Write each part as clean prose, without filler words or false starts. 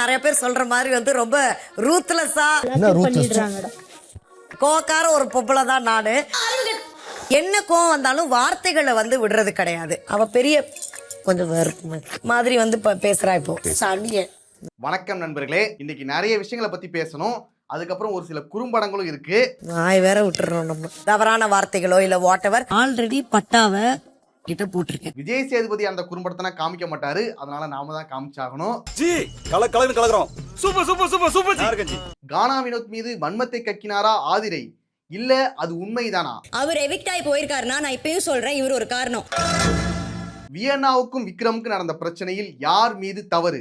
நிறைய பேர் சொல்ற மாதிரி வந்து ரொம்ப ரூத்லெஸ்ஸா கோவக்கார ஒரு பொம்பளை தான் நானு. என்ன கோவம் வந்தாலும் வார்த்தைகளை வந்து விடுறது கிடையாது. அவ பெரிய கொஞ்சம் மாதிரி வந்து பேசுறா இப்போ. வணக்கம் நண்பர்களே, இன்னைக்கு நிறைய விஷயங்களை பத்தி பேசணும். அதுக்கப்புறம் ஒரு சில குறும்படங்களும் இருக்கு. நாய் வேற விட்டுறோம். நம்ம தவறான வார்த்தைகளோ இல்ல வாட் எவர் ஆல்ரெடி பட்டாவை கிட்ட போட்டிருக்கேன். விஜய் சேதுபதி அந்த குறும்படத்தை காமிக்க மாட்டாரு, அதனால நாம தான் காமிச்சாகணும். கானா வினோத் மீது வன்மத்தை கக்கினாரா ஆதிரை? இல்ல அது உண்மைதானா? அவர் எவிக்ட் ஆகி போயிருக்காருன்னா நான் இப்பயும் சொல்றேன், இவர் ஒரு காரணம். வியன்னாவுக்கும் விக்ரமுக்கும் நடந்த பிரச்சனையில் யார் மீது தவறு?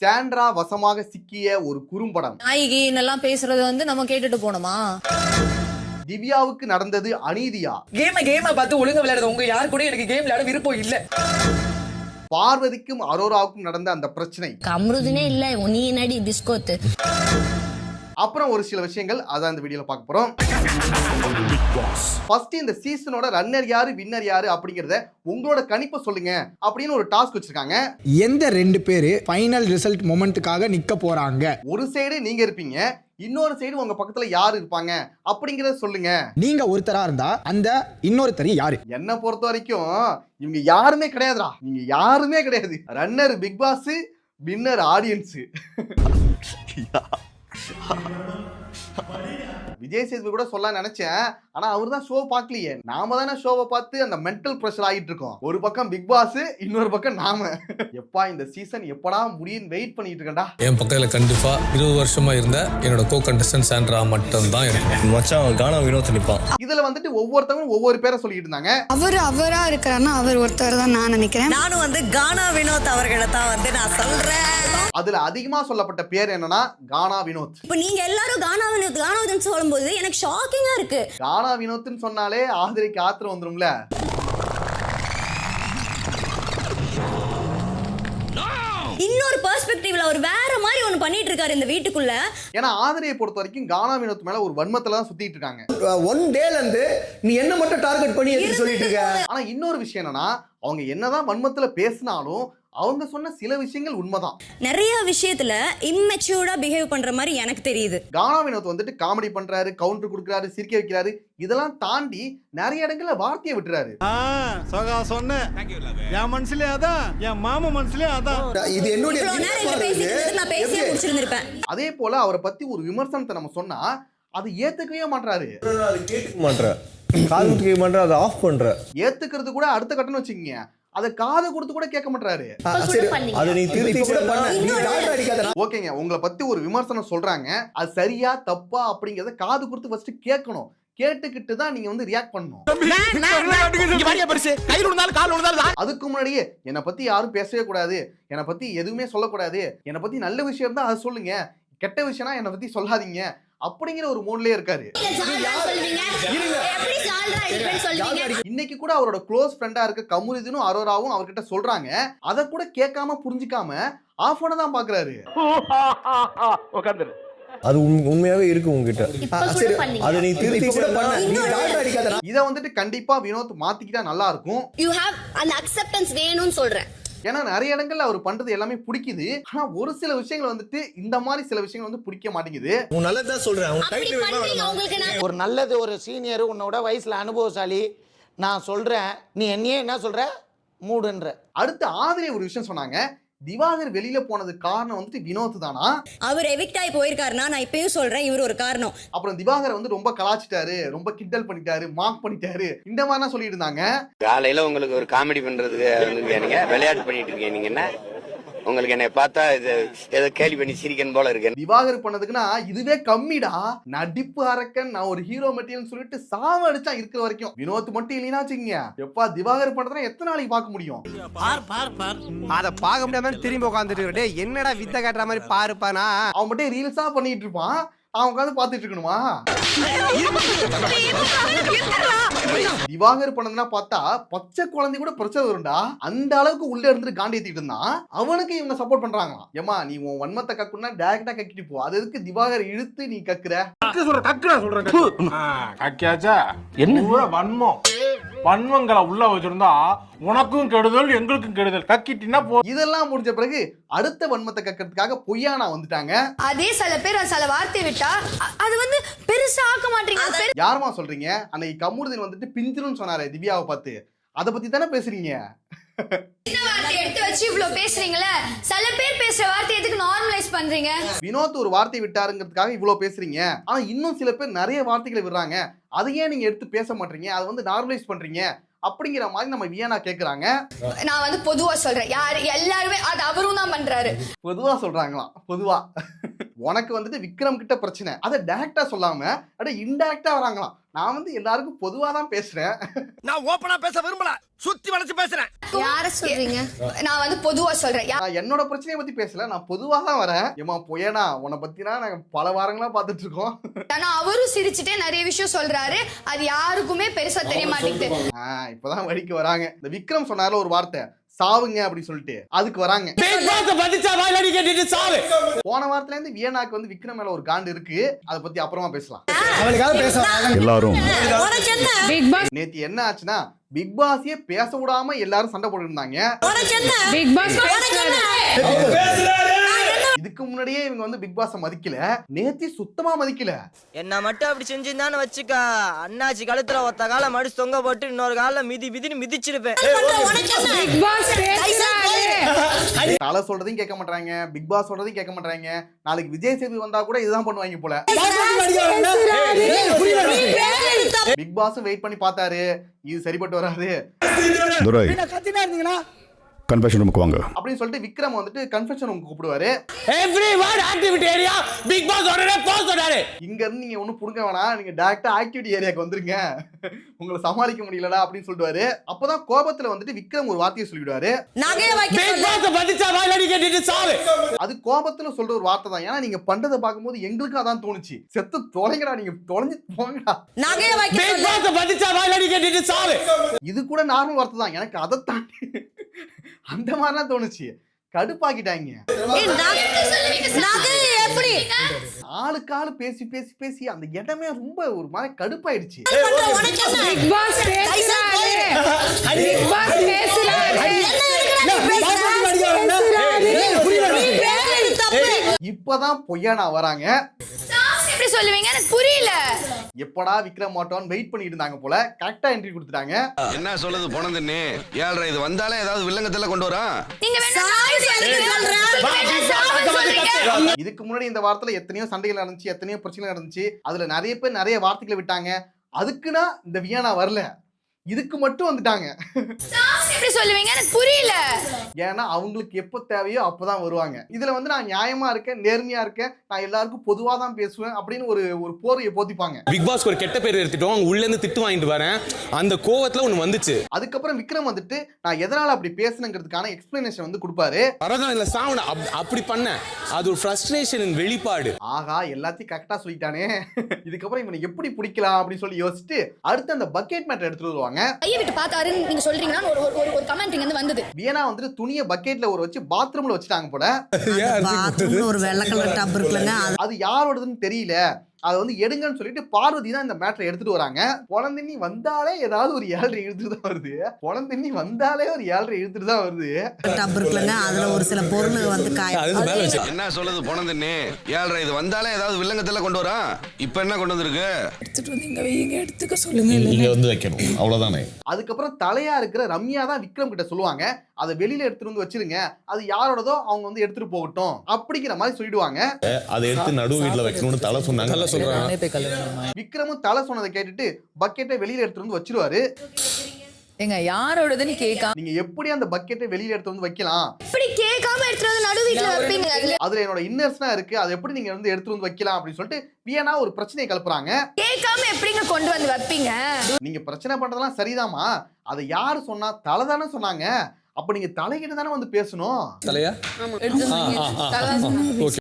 சாண்ட்ரா வசமாக சிக்கிய ஒரு குறும்படம். நாயகி எல்லாம் பேசுறது வந்து நம்ம கேட்டுட்டு போனோமா? திவ்யாவுக்கு நடந்தது அநீதியா? கேம பார்த்து ஒழுங்கா விளையாடுறது. உங்க யாரு கூட எனக்கு கேம் விளையாட விருப்பம் இல்ல. பார்வதிக்கும் அரோராவுக்கும் நடந்த அந்த பிரச்சனை. கம்ருதுனே இல்ல, நீ நடி பிஸ்கோத்து. அப்புறம் ஒரு சில விஷயங்கள் அதான் இந்த வீடியோல பார்க்க போறோம். ஃபர்ஸ்ட் இந்த சீசனோட ரன்னர் யாரு வின்னர் யாரு அப்படிங்கறத உங்களோட கணிப்பை சொல்லுங்க அப்படின்னு ஒரு டாஸ்க் வச்சிருக்காங்க. எந்த ரெண்டு பேரு ஃபைனல் ரிசல்ட் மொமெண்ட்டுக்காக நிக்க போறாங்க? ஒரு சைடு நீங்க இருப்பீங்க, இன்னொரு சைடு உங்க பக்கத்துல யாரு இருப்பாங்க அப்படிங்கறத சொல்லுங்க. நீங்க ஒருத்தரா இருந்தா அந்த இன்னொருத்தர் யாரு? என்ன பொறுத்த வரைக்கும் இவங்க யாருமே கிடையாதுடா. நீங்க யாருமே கிடையாது. Runner big boss, winner audience. Vijay Sethupathi கூட சொல்ல நினைச்சேன், ஆனா அவர் தான் ஷோ பார்க்கலையே. நாம தானே ஷோவை பார்த்து அந்த மென்டல் பிரஷர் ஆகிட்டு இருக்கோம். ஒரு பக்கம் பிக் பாஸ், இன்னொரு பக்கம் நாம. எப்பா இந்த சீசன் எப்படா முடியும் வெயிட் பண்ணிட்டு இருக்கேன்டா. என் பக்கத்துல கண்டிப்பா 20 வருஷமா இருந்த என்னோட கோ கண்டஸ்டன்ட் சாண்ட்ரா மட்டும் தான் மச்சான் கானா வினோத் நிப்பான். இதுல வந்துட்டு ஒவ்வொருத்தவங்க ஒவ்வொரு பேரை சொல்லிட்டு இருந்தாங்க. அவரா இருக்கிறாருன்னா அவர் ஒருத்தர் தான் நான் நினைக்கிறேன். நானும் வந்து கானா வினோத் அவர்களை தான் வந்து நான் சொல்றேன். அதுல அதிகமா சொல்லப்பட்ட பேர் என்னன்னா கானா வினோத். இப்ப நீங்க எல்லாரும் கானா வினோத் சொல்லும்போது எனக்கு ஷாக்கிங்கா இருக்கு. கானா வினோத்னு சொன்னாலே ஆதிரைக்கு ஆத்திரம் வந்துரும்ல. இன்னொரு பெர்ஸ்பெக்டிவ்ல அவர் வேற மாதிரி ஒன்னு பண்ணிட்டு இருக்காரு இந்த வீட்டுக்குள்ள. ஏன்னா ஆதிரையை பொறுத்த வரைக்கும் கானா வினோத் மேல ஒரு வன்மத்துல தான் சுத்திட்டு இருக்காங்க. ஒன் டேல இருந்து நீ என்ன மட்டும் டார்கெட் பண்ணி எதுக்கு சொல்லிட்டு இருக்க? ஆனா இன்னொரு விஷயம் என்னன்னா, அவங்க என்னதான் வன்மத்துல பேசினாலும் அவங்க சொன்ன சில விஷயங்கள் உண்மைதான். நிறைய விஷயத்துல இம்மெச்சூர்டா பிஹேவ் பண்ற மாதிரி எனக்கு தெரியுது. கானா வினோத் வந்துட்டு காமெடி பண்றாரு, கவுண்டர் கொடுக்கறாரு, சிரிக்க வைக்கிறாரு. இதெல்லாம் தாண்டி நிறைய இடங்கள்ல வார்த்தையை விட்டுறாரு. என் மனசுலயே அதான், என் மாமா மனசுலயே அதான். இது என்னுடைய நான் பேசியே முடிச்சிருந்திருப்பேன். அதே போல அவரை பத்தி ஒரு விமர்சனத்தை நம்ம சொன்னா அது ஏத்துக்கவே மாட்டாரு. ஏத்துக்கிறது கூட அடுத்த கட்டணம் வச்சுக்கீங்க, அதை காது கொடுத்து கூட கேட்க மாட்டாரு. ஓகேங்க, உங்களை பத்தி ஒரு விமர்சனம் சொல்றாங்க, அது சரியா தப்பா அப்படிங்கறத காது கொடுத்து ஃபர்ஸ்ட் கேட்கணும். கேட்டுக்கிட்டு தான் நீங்க வந்து ரியாக்ட் பண்ணணும். அதுக்கு முன்னாடியே என்னை பத்தி யாரும் பேசவே கூடாது, என்னை பத்தி எதுவுமே சொல்லக்கூடாது, என்னை பத்தி நல்ல விஷயம் தான் அது சொல்லுங்க, கெட்ட விஷயம்னா என்னை பத்தி சொல்லாதீங்க அப்படிங்கிற ஒரு மூட்லயே இருக்காரு. இன்னைக்கு கூட அவரோட க்ளோஸ் ஃப்ரெண்டா இருக்க கமுரிதனும் அரோராவும் அவர்கிட்ட சொல்றாங்க, அத கூட கேட்காம புரிஞ்சுக்காம ஆஃப் பண்ண தான் பாக்குறாரு. அது உண்மையாவே இருக்கு உங்ககிட்ட. அத நீ திருத்தி இத வந்துட்டு கண்டிப்பா வினோத் மாத்திக்கிட்டா நல்லா இருக்கும். யூ ஹேவ் an acceptance வேணும்னு சொல்றேன். ஏன்னா நிறைய இடங்கள்ல அவர் பண்றது எல்லாமே பிடிக்குது, ஆனா ஒரு சில விஷயங்கள் வந்துட்டு இந்த மாதிரி சில விஷயங்கள் வந்து பிடிக்க மாட்டேங்குது. ஒரு நல்லது ஒரு சீனியர், உன்னோட வயசுல அனுபவசாலி, நான் சொல்றேன், நீ என்னையே என்ன சொல்ற மூடுன்ற. அடுத்து ஆதிரை ஒரு விஷயம் சொன்னாங்க, திவாகர் வெளியில போனது காரணம் வந்துட்டு வினோத் தானா? அவர் எவிக்ட் ஆகி போயிருக்காருன்னா நான் இப்பயும் சொல்றேன், இவர் ஒரு காரணம். அப்புறம் திவாகர் வந்து ரொம்ப கலாச்சிட்டாரு, ரொம்ப கிண்டல் பண்ணிட்டாரு, மார்க் பண்ணிட்டாரு, இந்த மாதிரிலாம் சொல்லிட்டு இருந்தாங்க. காலையில உங்களுக்கு ஒரு காமெடி பண்றதுக்கு நீங்க விளையாட்டு பண்ணிட்டு இருக்கீங்க, நீங்க என்ன உங்களுக்கு என்னை பார்த்தா இது ஏதோ கேலி பண்ணி சிரிக்கன் போல இருக்கு. திவாகர் பண்ணதுக்குன்னா இதுவே கம்மிடா. நடிப்பு அரக்கன், நான் ஒரு ஹீரோ மெட்டீரியல் சொல்லிட்டு சாவ அடிச்சா இருக்கிற வரைக்கும். வினோத் மட்டும் இல்லைன்னா வச்சுக்கீங்க, எப்பா திவாகர் பண்றதுனா எத்தனை நாளைக்கு பார்க்க முடியும்? அத பார்க்க முடியாம திரும்பி உட்காந்துட்டு என்னடா வித்த காட்டுற மாதிரி பாருப்பானா. அவன் மட்டும் ரீல்ஸா பண்ணிட்டு இருப்பான், அவன் உட்காந்து பாத்துட்டு இருக்கணுமா? திவாகர் பண்ணதுன்னா பார்த்தா பச்சை குழந்தை கூட பிரச்சனை வரும்டா. அந்த அளவுக்கு உள்ள இருந்துட்டு காண்டேத்திட்டு இருந்தான். அவனுக்கு இவங்க சப்போர்ட் பண்றாங்களா? ஏமா நீ உன் வன்மத்தை கக்குனா டைரக்டா கக்கிட்டு போ, அது எதுக்கு திவாகர் இழுத்து நீ கக்குற? கக்கியாச்சா என்ன வன்மம் வன்மங்களை உள்ள வச்சிருந்தா உனக்கும் கெடுதல் எங்களுக்கும் கெடுதல் கக்கிட்டினா போ. இதெல்லாம் முடிஞ்ச பிறகு அடுத்த வன்மத்தை கக்கிறதுக்காக பொய்யானா வந்துட்டாங்க. அதே சில பேர் சில வார்த்தை விட்டா அது வந்து பெருசா ஆக்க மாட்டீங்க. யாருமா சொல்றீங்க? அன்னைக்கு கமுருதீன் வந்துட்டு பிஞ்சிருன்னு சொன்னாரே திவ்யாவை பார்த்து, அதை பத்தி தானே பேசுறீங்க. இந்த வார்த்தை எடுத்து வச்சு இவ்வளவு பேசுறீங்களே, சில பேர் பேசுற வார்த்தை எதுக்கு நார்மலைஸ் பண்றீங்க? வினோத் ஒரு வார்த்தை விட்டாருங்கிறதுக்காக இவ்வளவு பேசுறீங்க. ஆனா இன்னும் சில பேர் நிறைய வார்த்தைகளை விடுறாங்க, அதை ஏன் நீங்க எடுத்து பேச மாட்டீங்க, அதை வந்து நார்மலைஸ் பண்றீங்க அப்படிங்கிற மாதிரி நம்ம வியானா கேக்குறாங்க. நான் வந்து பொதுவா சொல்றேன், யாரு எல்லாருமே அது அவரும் தான் பண்றாரு. பொதுவா சொல்றாங்களாம். பொதுவா உனக்கு வந்துட்டு விக்ரம் கிட்ட பிரச்சனை, அதை டைரக்டா சொல்லாம அப்படியே இன்டைரக்டா வராங்களாம். நான் வந்து எல்லாருக்கும் பொதுவா தான் பேசுறேன். நான் ஓபனா பேச விரும்பல, சுத்தி வளைச்சு பேசுறேன். யார சொல்றீங்க? நான் வந்து பொதுவா சொல்றேன். நான் என்னோட பிரச்சனையை பத்தி பேசல, நான் பொதுவா தான் வரேன். ஏமா பொய்யனா, உன்னை பத்தினா நாங்க பல வாரங்களா பாத்துட்டு இருக்கோம். ஆனா அவரும் சிரிச்சுட்டே நிறைய விஷயம் சொல்றாரு, அது யாருக்குமே பெருசா தெரிய மாட்டேங்குது. இப்பதான் வழிக்கு வராங்க. இந்த விக்ரம் சொன்னார்ல ஒரு வார்த்தை, சாவுங்க அப்படி சொல்லிட்டு, அதுக்கு வராங்க. போன வாரத்துல இருந்து வியனாக்கு வந்து விக்ரம் மேல ஒரு காண்டு இருக்கு, அதை பத்தி அப்புறமா பேசலாம். எல்லாரும் நேத்து என்ன ஆச்சுன்னா, பிக் பாஸே பேச விடாம எல்லாரும் சண்டை போட்டு இருந்தாங்க. இதுக்கு முன்னாடியே இவங்க வந்து பிக் பாஸ மதிக்கல, நேத்தி சுத்தமா மதிக்கல. என்ன மட்டும் அப்படி செஞ்சிருந்தான்னு வச்சுக்க, அண்ணாச்சி கழுத்துல ஒத்த கால மடிச்சு தொங்க போட்டு இன்னொரு கால மிதின்னு மிதிச்சிருப்பேன். தலை சொல்றதையும் கேட்க மாட்டாங்க, பிக் பாஸ் சொல்றதையும் கேட்க மாட்டாங்க. நாளைக்கு விஜய் சேது வந்தா கூட இதுதான் பண்ணுவாங்க போல. பிக் பாஸும் வெயிட் பண்ணி பார்த்தாரு, இது சரிப்பட்டு வராது கன்ஃபெஷன் ரூமுக்கு வாங்க அப்படின்னு சொல்லிட்டு விக்ரம் வந்துட்டு கன்ஃபெஷன் ரூமுக்கு கூப்பிடுவாரு. இங்க இருந்து நீங்க ஒண்ணும் புடுங்க வேணாம், நீங்க டைரக்டா ஆக்டிவிட்டி ஏரியாக்கு வந்துருங்க, உங்களை சமாளிக்க முடியலடா அப்படின்னு சொல்லுவாரு. அப்பதான் கோபத்துல வந்துட்டு விக்ரம் ஒரு வார்த்தையை சொல்லிடுவாரு. அது கோபத்துல சொல்ற ஒரு வார்த்தை தான். ஏன்னா நீங்க பண்றதை பார்க்கும்போது எங்களுக்கு அதான் தோணுச்சு, செத்து தொலைங்கடா, நீங்க தொலைஞ்சு போங்கடா. இது கூட நார்மல் வார்த்தை தான், எனக்கு அதை தாண்டி அந்த மாதிரிலாம் தோணுச்சு. கடுப்பாக்கிட்டாங்க. ஆளுக்கு ஆளு பேசி பேசி பேசி அந்த இடமே ரொம்ப ஒரு மாதிரி கடுப்பாயிடுச்சு. இப்பதான் பொய்யானா வராங்க. சொல்லுவீங்க எனக்கு புரியல. எப்படா விக்ரம் மாட்டோன்னு வெயிட் பண்ணிட்டு இருந்தாங்க போல, கரெக்டா என்ட்ரி கொடுத்துட்டாங்க. என்ன சொல்லுது போனதுன்னு ஏழ்ற இது வந்தாலே ஏதாவது வில்லங்கத்துல கொண்டு வரா. இதுக்கு முன்னாடி இந்த வாரத்துல எத்தனையோ சண்டைகள் நடந்துச்சு, எத்தனையோ பிரச்சனை நடந்துச்சு, அதுல நிறைய பேர் நிறைய வார்த்தைகளை விட்டாங்க. அதுக்குன்னா இந்த வியானா வரல, இதுக்கு மட்டும் வந்துட்டாங்க. சொல்லுவீங்க எனக்கு புரியல. ஏன்னா அவங்களுக்கு எப்ப தேவையோ அப்பதான் வருவாங்க. இதுல வந்து நான் நியாயமா இருக்கேன், நேர்மையா இருக்கேன், நான் எல்லாருக்கும் பொதுவா தான் பேசுவேன் அப்படின்னு ஒரு போர்வையை போத்திப்பாங்க. பிக் பாஸ் ஒரு கெட்ட பேர் எடுத்துட்டோம், உள்ள இருந்து திட்டு வாங்கிட்டு வரேன், அந்த கோவத்துல ஒண்ணு வந்துச்சு. அதுக்கப்புறம் விக்ரம் வந்துட்டு நான் எதனால அப்படி பேசுனங்கிறதுக்கான எக்ஸ்பிளனேஷன் வந்து கொடுப்பாரு. இல்ல சாவன அப்படி பண்ண, அது ஒரு ஃப்ரஸ்ட்ரேஷனின் வெளிப்பாடு. ஆகா, எல்லாத்தையும் கரெக்டா சொல்லிட்டானே, இதுக்கப்புறம் இவனை எப்படி பிடிக்கலாம் அப்படின்னு சொல்லி யோசிச்சுட்டு அடுத்து அந்த பக்கெட் மேட்டர் எடுத்துட்டு வருவாங்க. கையை விட்டு பார்த்தாருன்னு நீங்க சொல்றீங்கன்னா ஒரு கமெண்ட் இங்க இருந்து வந்தது. வியனா வந்துட்டு துணியை பக்கெட்ல ஒரு வச்சு பாத்ரூம்ல வச்சுட்டாங்க போல. பாத்ரூம்ல ஒரு வெள்ளை கலர் டப் இருக்குலங்க, அது யாரோடதுன்னு தெரியல, அதை வந்து எடுங்கன்னு சொல்லிட்டு பார்வதி தான் இந்த மேட்டரை எடுத்துட்டு வராங்க. குழந்தைண்ணி வந்தாலே ஏதாவது ஒரு 7.5 இழுத்துட்டு தான் வருது. குழந்தைண்ணி வந்தாலே ஒரு 7.5 இழுத்துட்டு தான் வருது. டப் இருக்குலங்க, அதுல ஒரு சில பொருள் வந்து என்ன சொல்லுது போனதுன்னு ஏழ்ற இது வந்தாலே ஏதாவது வில்லங்கத்துல கொண்டு வரா. இப்ப என்ன கொண்டு வந்திருக்கு, எடுத்துட்டு வந்து இங்க வைங்க, எடுத்துக்க சொல்லுங்க, இங்க வந்து வைக்கணும், அவ்வளவுதானே. அதுக்கப்புறம் தலையா இருக்கிற ரம்யா தான் விக்ரம் கிட்ட சொல்லுவாங்க, அதை வெளியில எடுத்துட்டு வந்து வச்சிருங்க, அது யாரோடதோ அவங்க வந்து எடுத்துட்டு போகட்டும் அப்படிங்கிற மாதிரி சொல்லிடுவாங்க. அதை எடுத்து நடு வீட்டுல வைக்கணும்னு தலை சொன்னாங்க. விக்ரமும் தலை சொன்னதை கேட்டுட்டு பக்கெட்டை வெளியில எடுத்துட்டு வந்து வச்சிருவாரு. எங்க யாரோடதுன்னு கேட்காம நீங்க எப்படி அந்த பக்கெட்டை வெளியில எடுத்து வந்து வைக்கலாம், இப்படி கேட்காம எடுத்துட்டு வந்து நடு வீட்ல வைப்பீங்க, அதுல என்னோட இன்னர்ஸ்னா இருக்கு, அதை எப்படி நீங்க வந்து எடுத்து வந்து வைக்கலாம் அப்படின்னு சொல்லிட்டு வியனா ஒரு பிரச்சனையை கிளப்புறாங்க. கேட்காம எப்படிங்க கொண்டு வந்து வைப்பீங்க? நீங்க பிரச்சனை பண்றதெல்லாம் சரிதாமா, அதை யாரு சொன்னா, தலை தானே சொன்னாங்க, அப்ப நீங்க தலைகிட்ட தானே வந்து பேசணும். தலையா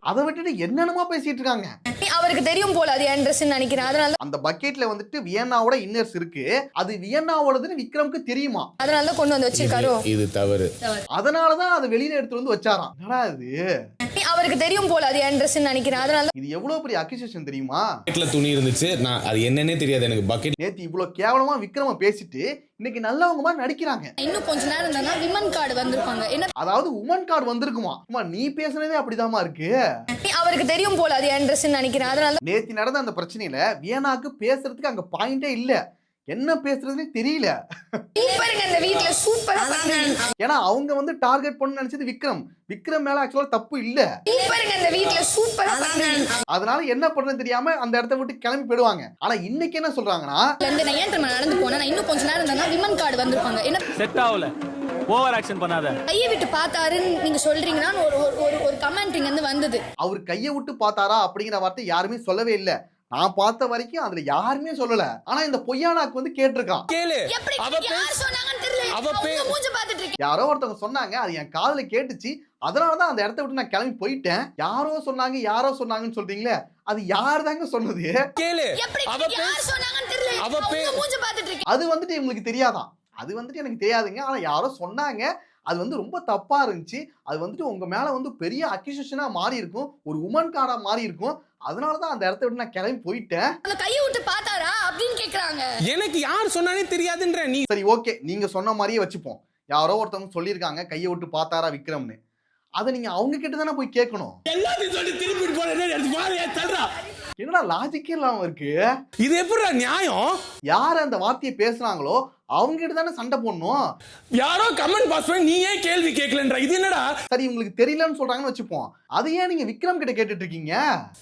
அதை விட்டுட்டு என்னென்னமா பேசிட்டு இருக்காங்க. அவருக்கு தெரியும் போல அது என் ட்ரெஸ் நினைக்கிறேன், அதனால அந்த பக்கெட்ல வந்துட்டு வியன்னாவோட இன்னர்ஸ் இருக்கு, அது வியன்னாவோடதுன்னு விக்ரம்க்கு தெரியுமா, அதனால தான் கொண்டு வந்து வச்சிருக்காரோ. இது தவறு. அதனாலதான் அதை வெளியில எடுத்து வந்து வச்சாராம். என்னடா இது, அவருக்கு தெரியும் போல அது என் ட்ரெஸ் நினைக்கிறேன். அதனால இது எவ்வளவு பெரிய அக்யூசேஷன் தெரியுமா? துணி இருந்துச்சு, நான் அது என்னன்னே தெரியாது எனக்கு. பக்கெட் நேத்து இவ்வளவு கேவலமா விக்ரம பேசிட்டு இன்னைக்கு நல்லவங்க மாதிரி நடிக்கிறாங்க. இன்னும் கொஞ்ச நேரம் இருந்தா விமன் கார்டு வந்திருப்பாங்க. என்ன அதாவது உமன் கார்டு வந்திருக்குமா? நீ பேசுனதே அப்படிதாமா இருக்கு. அவருக்கு தெரியும் போல அது என் ட்ரெஸ் நினைக்கிறேன். அதனால நேத்து நடந்த அந்த பிரச்சனையில வியனாக்கு பேசுறதுக்கு அங்க பாயிண்டே இல்ல. என்ன பேசுறதுன்னு தெரியல. சூப்பருங்க இந்த வீட்ல சூப்பரா ஏன்னா அவங்க வந்து டார்கெட் பண்ண நினைச்சது விக்ரம் மேல ஆக்சுவலா தப்பு இல்ல. சூப்பருங்க இந்த வீட்ல சூப்பரா அதனால என்ன பண்றதுன்னு தெரியாம அந்த இடத்த விட்டு கிளம்பி போயிடுவாங்க. ஆனா இன்னைக்கு என்ன சொல்றாங்கன்னா நான் ஏன் நடந்து போனா நான் இன்னும் கொஞ்ச நேரம் இருந்தா விமன் கார்டு வந்திருப்பாங்க. என்ன செட் ஆகல, ஓவர் ஆக்ஷன் பண்ணாத. கையை விட்டு பார்த்தாருன்னு நீங்க சொல்றீங்கன்னா ஒரு கமெண்ட் இங்க இருந்து வந்தது. அவர் கையை விட்டு பார்த்தாரா அப்படிங்கிற வார்த்தை யாருமே சொல்லவே இல்ல. நான் பார்த்த வரைக்கும் அதுல யாருமே சொல்லல. ஆனா இந்த பொய்யானாக்கு வந்து கேட்டிருக்கான். யாரோ ஒருத்தவங்க சொன்னாங்க, அது என் காதுல கேட்டுச்சு, அதனாலதான் அந்த இடத்த விட்டு நான் கிளம்பி போயிட்டேன். யாரோ சொன்னாங்கன்னு சொல்றீங்களே, அது யார் தாங்க சொன்னது? அது வந்துட்டு இவங்களுக்கு தெரியாதான். அது வந்துட்டு எனக்கு தெரியாதுங்க. ஆனா யாரோ சொன்னாங்க, அது வந்து ரொம்ப தப்பா இருந்துச்சு. அது வந்துட்டு உங்க மேல வந்து பெரிய அக்யூசேஷனா மாறி இருக்கும், ஒரு உமன் கார்டா மாறி இருக்கும். அதனாலதான் அந்த இடத்த விட்டு நான் கிளம்பி போயிட்டேன். அந்த கையை விட்டு பார்த்தாரா அப்படின்னு கேக்குறாங்க. எனக்கு யார் சொன்னானே தெரியாதுன்ற நீ. சரி ஓகே, நீங்க சொன்ன மாதிரியே வச்சுப்போம். யாரோ ஒருத்தவங்க சொல்லியிருக்காங்க கையை விட்டு பார்த்தாரா விக்ரம்னு. அதை நீங்க அவங்க கிட்ட தானே போய் கேட்கணும். என்னடா லாஜிக்கே இல்லாம இருக்கு. இது எப்படி நியாயம்? யார் அந்த வார்த்தையை பேசுறாங்களோ அவங்க கிட்ட தானே சண்டை போடணும். யாரோ கமெண்ட் பாஸ் பண்ணி நீ ஏன் கேள்வி கேட்கலன்ற இது என்னடா? சரி உங்களுக்கு தெரியலன்னு சொல்றாங்கன்னு வச்சுப்போம், அது ஏன் நீங்க விக்ரம் கிட்ட கேட்டுட்டு இருக்கீங்க?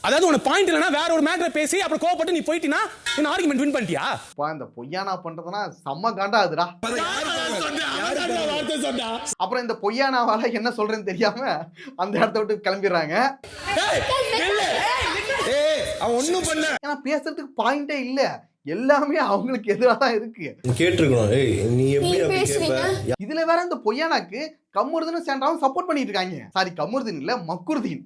அதாவது உனக்கு பாயிண்ட் இல்லனா வேற ஒரு மேட்டரை பேசி அப்புறம் கோவப்பட்டு நீ போயிட்டினா என்ன ஆர்குமெண்ட் வின் பண்ணிட்டியா? இந்த பொய்யானா பண்றதுனா செம்ம காண்டாதுடா. அப்புறம் இந்த பொய்யானாவால என்ன சொல்றேன்னு தெரியாம அந்த இடத்த விட்டு கிளம்பிடுறாங்க. ஏன்னா பேசுறதுக்கு பாயிண்டே இல்ல, எல்லாமே அவங்களுக்கு எதிராக தான் இருக்கு. இதுல வேற இந்த பொய்யானாக்கு கமுருதீன் சேண்டாவும் சப்போர்ட் பண்ணிட்டு இருக்காங்க. சாரி, கமுருதீன் இல்ல, மக்குருதீன்.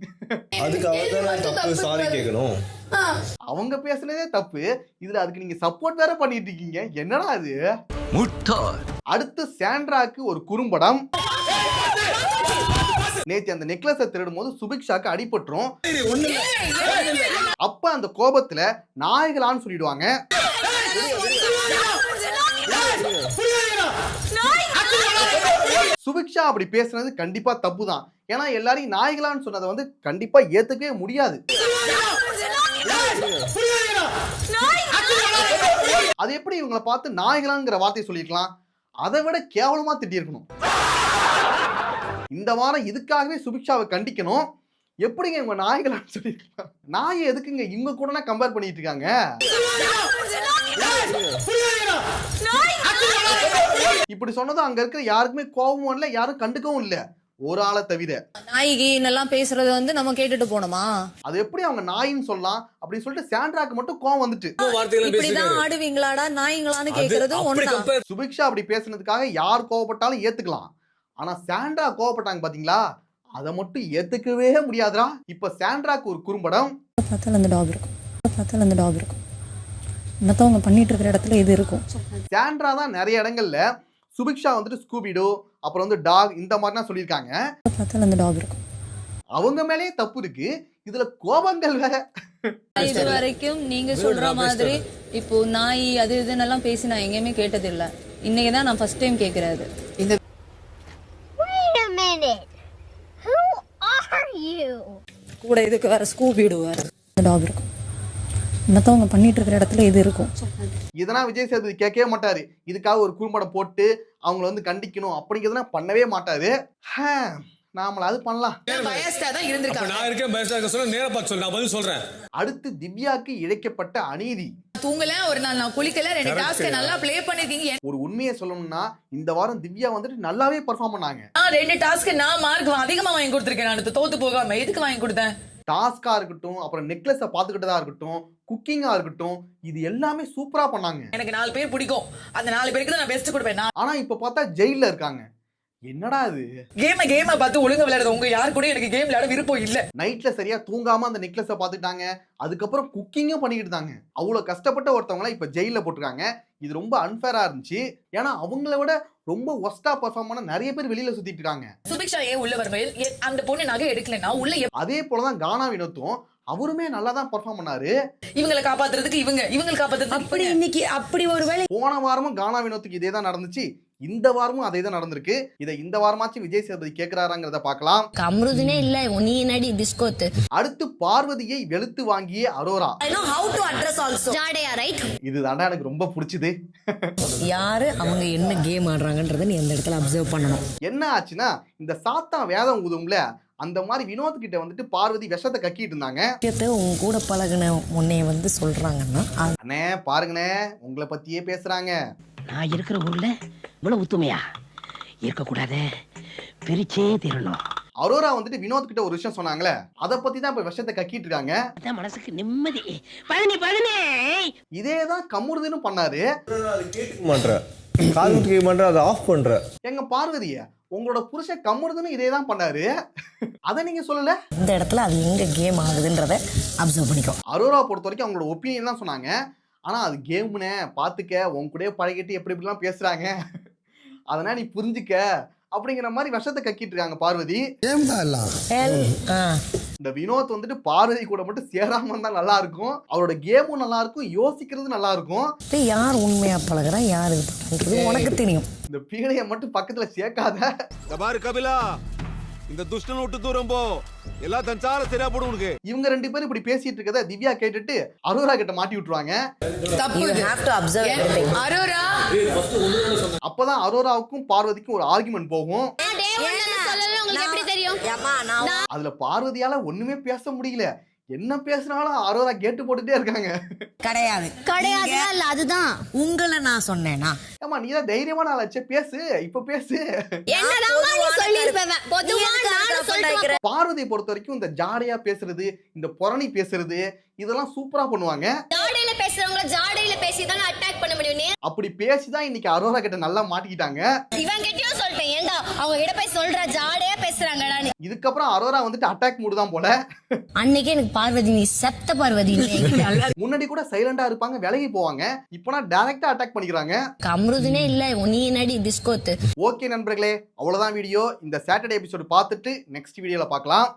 அவங்க பேசுனதே தப்பு, இதுல அதுக்கு நீங்க சப்போர்ட் வேற பண்ணிட்டு இருக்கீங்க. என்னடா அது? அடுத்து சாண்ட்ராக்கு ஒரு குறும்படம். நேத்து அந்த நெக்லஸை திருடும் போது சுபிக்ஷாக்கு அடிபட்டுரும். அப்ப அந்த கோபத்துல நாய்களான்னு சொல்லிடுவாங்க. சுபிக்ஷா அப்படி பேசுனது கண்டிப்பா தப்பு தான். ஏன்னா எல்லாரையும் நாய்களான்னு சொன்னதை வந்து கண்டிப்பா ஏத்துக்கவே முடியாது. அது எப்படி இவங்களை பார்த்து நாய்களாங்கிற வார்த்தை சொல்லிருக்கலாம்? அதை விட கேவலமா திட்டிருக்கணும். இந்த வாரம் இதுக்காகவே சுபிக்ஷாவை கண்டிக்கணும். எப்படிங்க இவங்க நாய்களான்னு சொல்லிருக்கலாம்? நாயை எதுக்குங்க இவங்க கூட கம்பேர் பண்ணிட்டு இருக்காங்க? இப்படி சொன்னதும் அங்க இருக்கிற யாருக்குமே கோபமும் இல்ல, யாரும் கண்டுக்கவும் இல்ல, ஒரு ஆளை தவிர. நாய்க்கு என்னெல்லாம் பேசுறது வந்து நம்ம கேட்டுட்டு போனோமா? அது எப்படி அவங்க நாயின்னு சொல்லலாம் அப்படின்னு சொல்லிட்டு சாண்ட்ராக்கு மட்டும் கோவம் வந்துட்டு, இப்படிதான் ஆடுவீங்களாடா நாய்ங்களான்னு கேக்குறது ஒண்ணுதான். சுபிக்ஷா அப்படி பேசுனதுக்காக யார் கோவப்பட்டாலும் ஏத்துக்கலாம். ஆனா சாண்ட்ரா கோவப்பட்டாங்க பாத்தீங்களா, அதை மட்டும் ஏத்துக்கவே முடியாதுடா. இப்ப சாண்ட்ராக்கு ஒரு குறும்படம். அந்த டாக் இருக்கும் மத்தவங்க பண்ணிட்டு இருக்கிற இடத்துல இது இருக்கும். சாண்ட்ரா தான் நிறைய இடங்கள்ல சுபிக்ஷா வந்துட்டு ஸ்கூபிடோ, அப்புறம் வந்து டாக், இந்த மாதிரிலாம் சொல்லியிருக்காங்க. அந்த டாக் இருக்கும். அவங்க மேலேயே தப்பு இருக்கு, இதுல கோபங்கள் வேற. இது வரைக்கும் நீங்க சொல்ற மாதிரி இப்போ நாய் அது இதுன்னு எல்லாம் பேசி நான் எங்கேயுமே கேட்டது இல்ல. இன்னைக்குதான் நான் ஃபர்ஸ்ட் டைம் கேக்குறது. இந்த கூட இதுக்கு வேற ஸ்கூபிடோ வேற டாக் இருக்கும். மத்தவங்க பண்ணிட்டு இருக்கிற இடத்துல இது இருக்கும். இதெல்லாம் விஜய் சேதுபதி கேட்கவே மாட்டாரு. இதுக்காக ஒரு குறும்படம் போட்டு அவங்களை வந்து கண்டிக்கணும் அப்படிங்கிறதுனா பண்ணவே மாட்டாரு. நாமள அது பண்ணலாம். அடுத்து திவ்யாக்கு இழைக்கப்பட்ட அநீதி. தூங்கல ஒரு நாள், நான் குளிக்கல, 2 டாஸ்க் நல்லா ப்ளே பண்ணிருக்கீங்க. ஒரு உண்மையை சொல்லணும்னா இந்த வாரம் திவ்யா வந்துட்டு நல்லாவே பெர்ஃபார்ம் பண்ணாங்க. 2 டாஸ்க் நான் மார்க் அதிகமா வாங்கி கொடுத்திருக்கேன். நான் தோத்து போகாம எதுக்கு வாங்கி கொடுத்தேன்? டாஸ்கா இருக்கட்டும், அப்புறம் நெக்லஸை பாத்துக்கிட்டதா இருக்கட்டும், குக்கிங்கா இருக்கட்டும், இது எல்லாமே சூப்பரா பண்ணாங்க. எனக்கு 4 பேர் பிடிக்கும், அந்த 4 பேருக்கு தான் நான் பெஸ்ட் கொடுப்பேன். ஆனா இப்ப பார்த்தா ஜெயில இருக்காங்க. என்னடா இது கேமை பார்த்து ஒழுங்கா விளையாடுறது உங்க யாரு கூட எனக்கு கேம் விளையாட விருப்பம் இல்ல. நைட்ல சரியா தூங்காம அந்த நெக்லஸை பார்த்துட்டாங்க. அதுக்கப்புறம் குக்கிங்கும் பண்ணிக்கிட்டு இருந்தாங்க. அவ்வளவு கஷ்டப்பட்ட ஒருத்தவங்கள இப்ப ஜெயில போட்டிருக்காங்க. இது ரொம்ப அன்ஃபேரா இருந்துச்சு. ஏன்னா அவங்கள விட ரொம்ப ஒஸ்டா பெர்ஃபார்ம் பண்ண நிறைய பேர் வெளியில சுத்திட்டு இருக்காங்க. சுபிக்ஷா ஏன் உள்ள வரவேல் அந்த பொண்ணு நகை எடுக்கலன்னா உள்ள அதே போலதான் கானா வினோத்தும் அவருமே நல்லா தான் பெர்ஃபார்ம் பண்ணாரு. இவங்களை காப்பாத்துறதுக்கு இவங்க காப்பாத்துறதுக்கு அப்படி இன்னைக்கு அப்படி ஒரு வேளை போன வாரமும் கானா வினோத்துக்கு இதே தான் நடந்துச்சு. இந்த வாரமும் அதே தான் நடந்திருக்கு. இதை இந்த வாரமாச்சும் விஜய் சேதுபதி கேட்கிறாராங்கிறத பார்க்கலாம். அம்ருதினே இல்ல நீ நடி பிஸ்கோத். அடுத்து பார்வதியை வெளுத்து வாங்கிய Aurora. I know how to address also. ஜாடையா ரைட். இதுதான்டா எனக்கு ரொம்ப பிடிச்சது. யாரு அவங்க என்ன கேம் ஆடுறாங்கன்றத நீ அந்த இடத்துல அப்சர்வ் பண்ணணும். என்ன ஆச்சுன்னா இந்த சாத்தா வேதம் ஊதும்ல அந்த மாதிரி வினோத் கிட்ட வந்துட்டு பார்வதி விஷத்தை கக்கிட்டு இருந்தாங்க. உங்க கூட பழகுன உன்னைய வந்து சொல்றாங்கன்னா அண்ணே பாருங்கண்ணே உங்களை பத்தியே பேசுறாங்க. நான் இருக்கிற ஊர்ல இவ்வளவு ஒத்துமையா இருக்க கூடாது, பிரிச்சே தீரணும். அரோரா வந்துட்டு வினோத் கிட்ட ஒரு விஷயம் சொன்னாங்களே அதை பத்தி தான் இப்ப விஷத்தை கக்கிட்டு இருக்காங்க. அதான் மனசுக்கு நிம்மதி. பதினே இதேதான் கமுருதுன்னு பண்ணாரு. கேட்க மாட்டேன், காது குத்து கேட்க மாட்டேன், அதை ஆஃப் பண்ற. எங்க பார்வதிய உங்களோட புருஷன் கமுருதுன்னு இதேதான் பண்ணாரு. அதை நீங்க சொல்லல. இந்த இடத்துல அது எங்க கேம் ஆகுதுன்றத அப்சர்வ் பண்ணிக்கோ. அரோரா பொறுத்த வரைக்கும் அவங்களோட ஒப்பீனியன் தான் சொன்னாங்க. ஆனா அது கேம்னே பாத்துக்க உன் கூட பழகிட்டு எப்படி எப்படிலாம் பேசுறாங்க அதனால நீ புரிஞ்சுக்க அப்படிங்கிற மாதிரி விஷத்தை கக்கிட்டு இருக்காங்க பார்வதி. இந்த வினோத் வந்துட்டு பார்வதி கூட மட்டும் சேராம இருந்தா நல்லா இருக்கும். அவரோட கேமும் நல்லா இருக்கும், யோசிக்கிறது நல்லா இருக்கும். யார் உண்மையா பழகுறா யாரு உனக்கு தெரியும். இந்த பீடையை மட்டும் பக்கத்துல சேர்க்காத. பாரு கபிலா, இந்த துஷ்டன் விட்டு தூரம் போ, எல்லாம் தஞ்சால சரியா போடும் உனக்கு. இவங்க ரெண்டு பேரும் இப்படி பேசிட்டு இருக்கத திவ்யா கேட்டுட்டு அரோரா கிட்ட மாட்டி விட்டுருவாங்க. அப்பதான் அரோராவுக்கும் பார்வதிக்கும் ஒரு ஆர்குமெண்ட் போகும். அதுல பார்வதியால ஒண்ணுமே பேச முடியல. என்ன பேசினாலும் அரோரா கேட்டு போட்டுட்டே இருக்காங்க. கிடையாது அதுதான் உங்களை நான் சொன்னேனா? ஏமா நீ தான் தைரியமான ஆளாச்சே, பேசு இப்ப பேசு. பார்வதியை பொறுத்த வரைக்கும் இந்த ஜாடையா பேசுறது, இந்த புரணி பேசுறது இதெல்லாம் சூப்பரா பண்ணுவாங்க. ஜாடையில பேசுறவங்க ஜாடையில பேசி தான் அட்டாக் பண்ண முடியும். அப்படி பேசிதான் இன்னைக்கு அரோரா கிட்ட நல்லா மாட்டிக்கிட்டாங்க. இவன் கிட்டயும் சொல்லிட்டேன், ஏண்டா அவங்க கிட்ட போய் சொல்ற ஜாடையா பேசுறாங்கடா. இதுக்கப்புறம் அரோரா வந்துட்டு அட்டாக் மூடு தான் போல. அன்னைக்கே எனக்கு பார்வதி நீ செத்த பார்வதி. முன்னாடி கூட சைலண்டா இருப்பாங்க, விலகி போவாங்க. இப்பனா டைரக்டா அட்டாக் பண்ணிக்கிறாங்க. அம்ருதினே இல்ல நீ நடி பிஸ்கோத். ஓகே நண்பர்களே, அவ்வளவுதான் வீடியோ. இந்த சாட்டர்டே எபிசோடு பார்த்துட்டு நெக்ஸ்ட் வீடியோல பார்க்கலாம்.